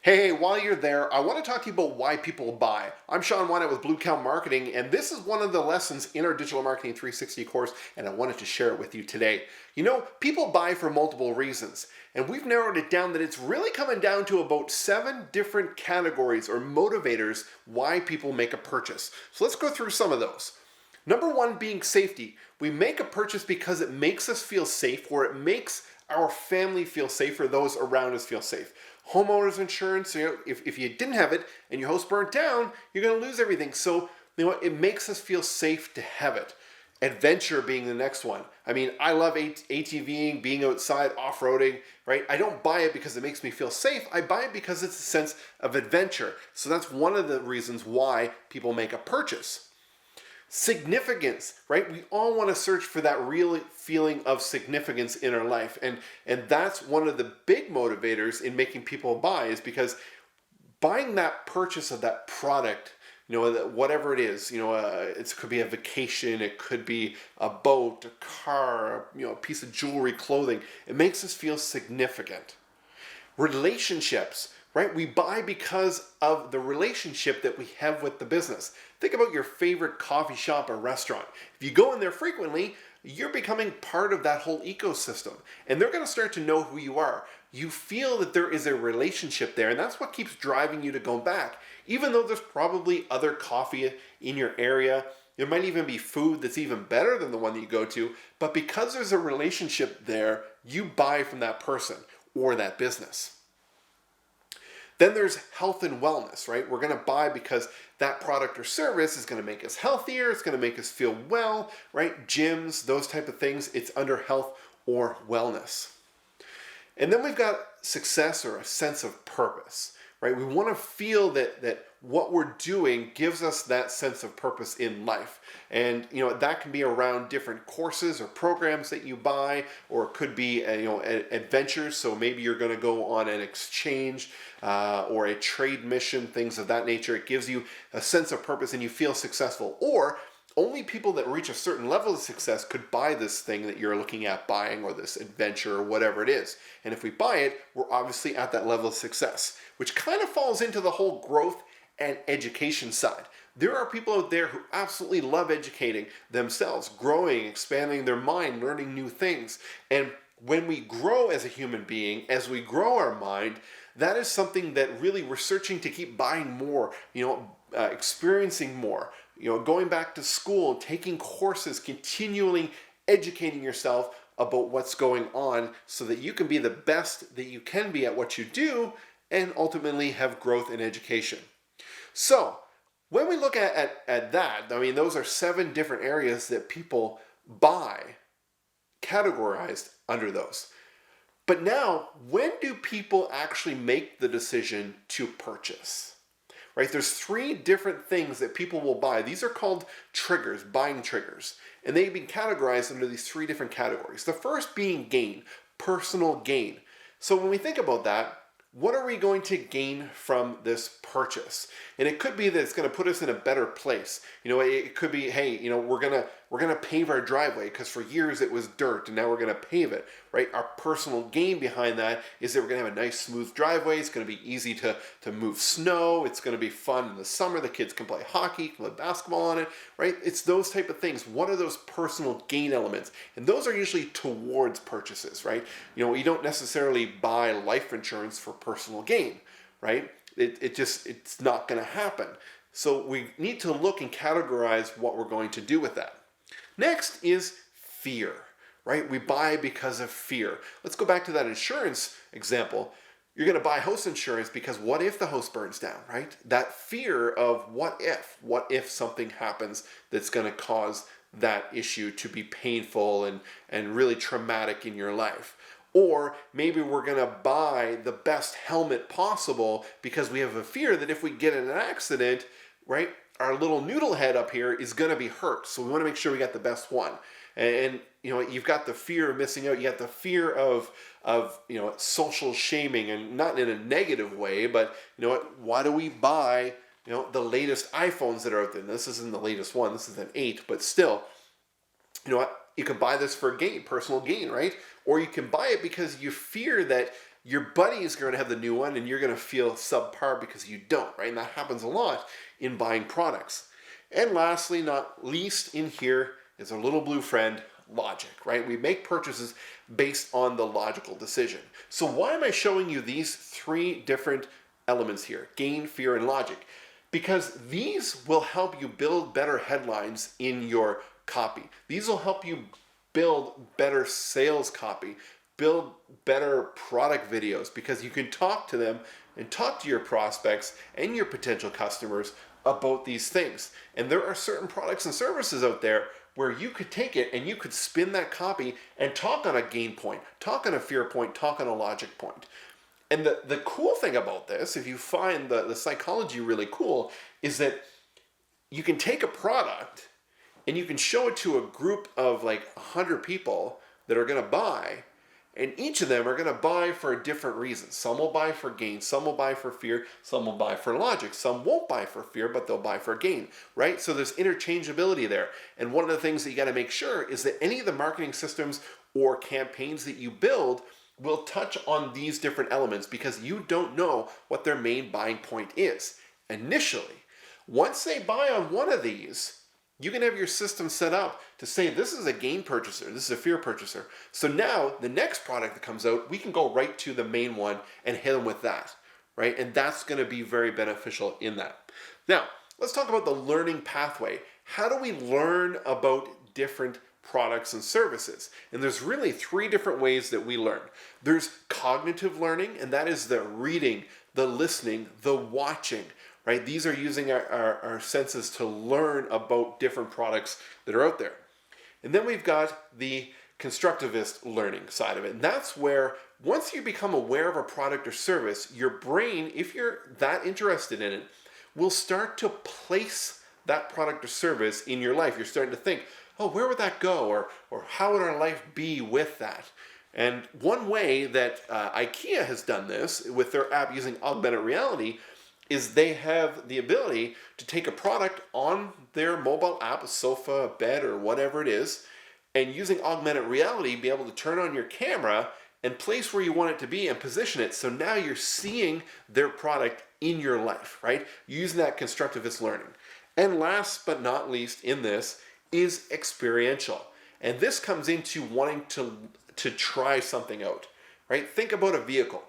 Hey, while you're there, I want to talk to you about why people buy. I'm Sean Wynett with Blue Cow Marketing, and this is one of the lessons in our Digital Marketing 360 course, and I wanted to share it with you today. You know, people buy for multiple reasons, and we've narrowed it down that it's really coming down to about 7 different categories or motivators why people make a purchase. So let's go through some of those. Number one being safety. We make a purchase because it makes us feel safe, or it makes our family feel safe, or those around us feel safe. Homeowners insurance, if you didn't have it and your house burnt down, you're going to lose everything. So, it makes us feel safe to have it. Adventure being the next one. I mean, I love ATVing, being outside, off-roading, right? I don't buy it because it makes me feel safe. I buy it because it's a sense of adventure. So that's one of the reasons why people make a purchase. Significance, right? We all want to search for that real feeling of significance in our life. And that's one of the big motivators in making people buy, is because buying that purchase of that product, whatever it is, it could be a vacation, it could be a boat, a car, a piece of jewelry, clothing. It makes us feel significant. Relationships, right? We buy because of the relationship that we have with the business. Think about your favorite coffee shop or restaurant. If you go in there frequently, you're becoming part of that whole ecosystem, and they're going to start to know who you are. You feel that there is a relationship there, and that's what keeps driving you to go back. Even though there's probably other coffee in your area, there might even be food that's even better than the one that you go to, but because there's a relationship there, you buy from that person or that business. Then there's health and wellness, right? We're going to buy because that product or service is going to make us healthier, it's going to make us feel well, right? Gyms, those type of things, it's under health or wellness. And then we've got success or a sense of purpose, right? We want to feel that what we're doing gives us that sense of purpose in life. And that can be around different courses or programs that you buy, or it could be adventures. So maybe you're going to go on an exchange or a trade mission, things of that nature. It gives you a sense of purpose and you feel successful. Or only people that reach a certain level of success could buy this thing that you're looking at buying, or this adventure, or whatever it is. And if we buy it, we're obviously at that level of success, which kind of falls into the whole growth and education side. There are people out there who absolutely love educating themselves, growing, expanding their mind, learning new things. And when we grow as a human being, as we grow our mind, that is something that really we're searching to keep buying more, experiencing more, going back to school, taking courses, continually educating yourself about what's going on so that you can be the best that you can be at what you do and ultimately have growth in education. So when we look at that, those are 7 different areas that people buy, categorized under those. But now, when do people actually make the decision to purchase? Right? There's 3 different things that people will buy. These are called triggers, buying triggers. And they've been categorized under these 3 different categories. The first being gain, personal gain. So when we think about that, what are we going to gain from this purchase? And it could be that it's going to put us in a better place. It could be, hey, we're gonna pave our driveway because for years it was dirt and now we're gonna pave it, right? Our personal gain behind that is that we're gonna have a nice smooth driveway. It's gonna be easy to move snow. It's gonna be fun in the summer. The kids can play hockey, can play basketball on it, right? It's those type of things. What are those personal gain elements? And those are usually towards purchases, right? You don't necessarily buy life insurance for personal gain, right? It's not going to happen. So we need to look and categorize what we're going to do with that. Next is fear, right? We buy because of fear. Let's go back to that insurance example. You're going to buy house insurance because what if the house burns down, right? That fear of what if something happens that's going to cause that issue to be painful and really traumatic in your life. Or maybe we're going to buy the best helmet possible because we have a fear that if we get in an accident, right, our little noodle head up here is going to be hurt. So we want to make sure we got the best one. And you've got the fear of missing out. You got the fear of social shaming, and not in a negative way, but why do we buy the latest iPhones that are out there? This isn't the latest one. This is an 8, but still, you can buy this for gain, personal gain, right? Or you can buy it because you fear that your buddy is going to have the new one and you're going to feel subpar because you don't, right? And that happens a lot in buying products. And lastly, not least in here is our little blue friend, logic, right? We make purchases based on the logical decision. So why am I showing you these three different elements here? Gain, fear, and logic. Because these will help you build better headlines in your copy. These will help you build better sales copy, build better product videos, because you can talk to them and talk to your prospects and your potential customers about these things. And there are certain products and services out there where you could take it and you could spin that copy and talk on a gain point, talk on a fear point, talk on a logic point. And the cool thing about this, if you find the psychology really cool, is that you can take a product and you can show it to a group of like 100 people that are going to buy, and each of them are going to buy for a different reason. Some will buy for gain, some will buy for fear, some will buy for logic, some won't buy for fear, but they'll buy for gain, right? So there's interchangeability there. And one of the things that you got to make sure is that any of the marketing systems or campaigns that you build will touch on these different elements, because you don't know what their main buying point is initially. Once they buy on one of these, you can have your system set up to say, this is a gain purchaser, this is a fear purchaser. So now the next product that comes out, we can go right to the main one and hit them with that, right? And that's going to be very beneficial in that. Now, let's talk about the learning pathway. How do we learn about different products and services? And there's really three different ways that we learn. There's cognitive learning, and that is the reading, the listening, the watching, right? These are using our senses to learn about different products that are out there. And then we've got the constructivist learning side of it. And that's where once you become aware of a product or service, your brain, if you're that interested in it, will start to place that product or service in your life. You're starting to think, oh, where would that go? Or how would our life be with that? And one way that IKEA has done this with their app using augmented reality is they have the ability to take a product on their mobile app, a sofa, a bed, or whatever it is, and using augmented reality, be able to turn on your camera and place where you want it to be and position it. So now you're seeing their product in your life, right? Using that constructivist learning. And last but not least in this is experiential. And this comes into wanting to try something out, right? Think about a vehicle.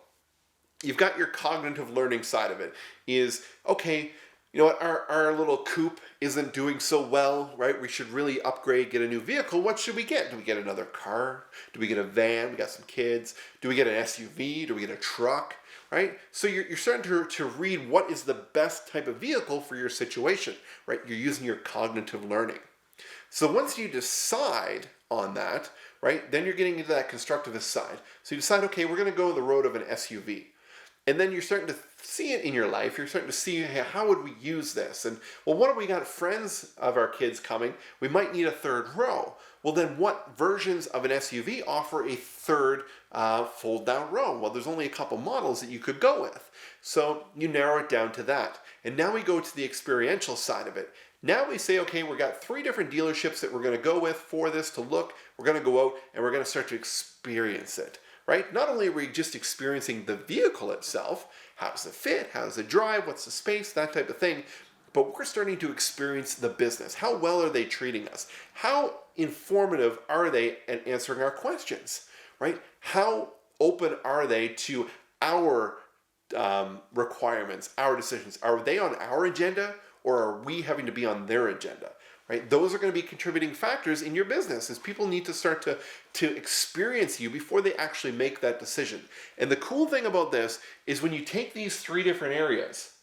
You've got your cognitive learning side of it is, okay, you know what, our little coupe isn't doing so well, right? We should really upgrade, get a new vehicle. What should we get? Do we get another car? Do we get a van? We got some kids. Do we get an SUV? Do we get a truck, right? So you're starting to read what is the best type of vehicle for your situation, right? You're using your cognitive learning. So once you decide on that, right, then you're getting into that constructivist side. So you decide, okay, we're going to go the road of an SUV. And then you're starting to see it in your life. You're starting to see, hey, how would we use this? And, well, what if we got friends of our kids coming? We might need a third row. Well, then what versions of an SUV offer a third fold-down row? Well, there's only a couple models that you could go with. So you narrow it down to that. And now we go to the experiential side of it. Now we say, okay, we've got 3 different dealerships that we're going to go with for this to look. We're going to go out and we're going to start to experience it. Right? Not only are we just experiencing the vehicle itself, how does it fit, how does it drive, what's the space, that type of thing, but we're starting to experience the business. How well are they treating us? How informative are they at answering our questions? Right? How open are they to our requirements, our decisions? Are they on our agenda, or are we having to be on their agenda? Right? Those are going to be contributing factors in your business, as people need to start to experience you before they actually make that decision. And the cool thing about this is when you take these 3 different areas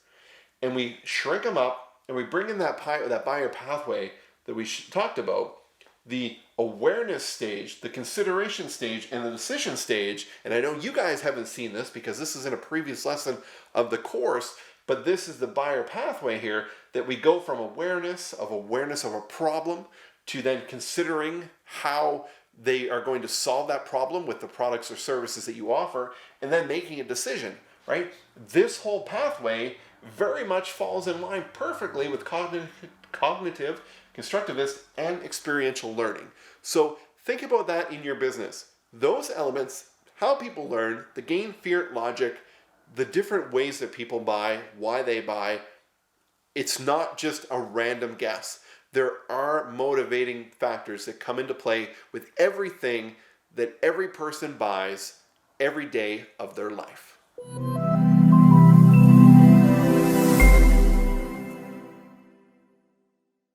and we shrink them up and we bring in that buyer pathway that we talked about, the awareness stage, the consideration stage, and the decision stage. And I know you guys haven't seen this because this is in a previous lesson of the course, but this is the buyer pathway here, that we go from awareness of a problem to then considering how they are going to solve that problem with the products or services that you offer, and then making a decision, right? This whole pathway very much falls in line perfectly with cognitive, constructivist, and experiential learning. So think about that in your business. Those elements how people learn, the gain, fear, logic, the different ways that people buy, why they buy. It's not just a random guess. There are motivating factors that come into play with everything that every person buys every day of their life.